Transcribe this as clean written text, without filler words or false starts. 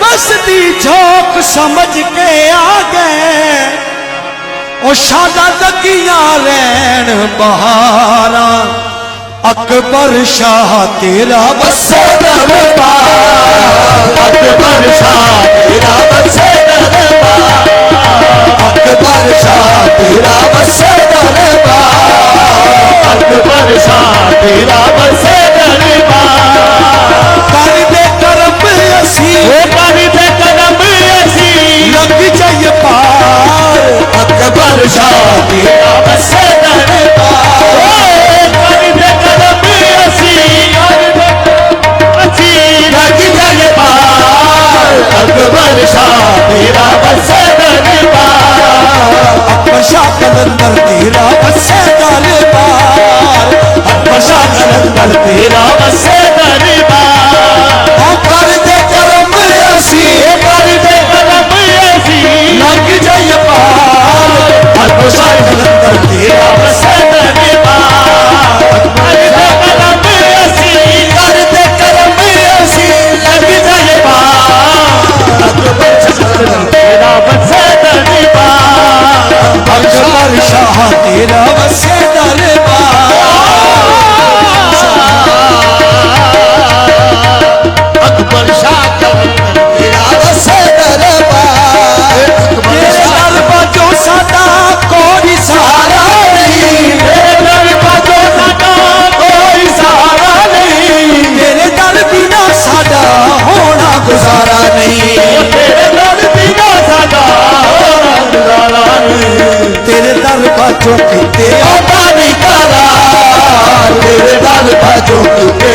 बसती झोंक समझ के आ गए ओ शादा लगियां रैन बहारा अकबर शाह तेरा बसे दरबार अकबर शाह तेरा बसे दरबार अकबर शाह तेरा बसे दरबार अकबर शाह तेरा बसे दरबार कर दे करम असी कर दे करम असी लग जाइए पार अकबर शाह तेरा बसे दरबार कर दे करम असी लग जाइए पार अकबर शाह तेरा बसे दरबार अकबर शाह कलंदर तेरा बसे दरबार अकबर शाह कलंदर तेरा बसे दरबार कर दे करम असी कर दे करम असी लग जाइए पार अकबर शाह कलंदर तेरा बसे दरबार कर दे करम असी कर दे करम असी लग जाइए पार अकबर शाह तेरा बसे दरबार अकबर शाह तेरा बसे दरबार अकबर शाह तेरा बसे दरबार तेरे दर बाजो सादा कोई सहारा नहीं तेरे दर बाजो सादा कोई सहारा नहीं तेरे दर बिना सादा होना गुजारा नहीं तेरे दर बिना सादा होना गुजारा नहीं तेरे दर बाजो किते आता नहीं करा तेरे दर बाजो किते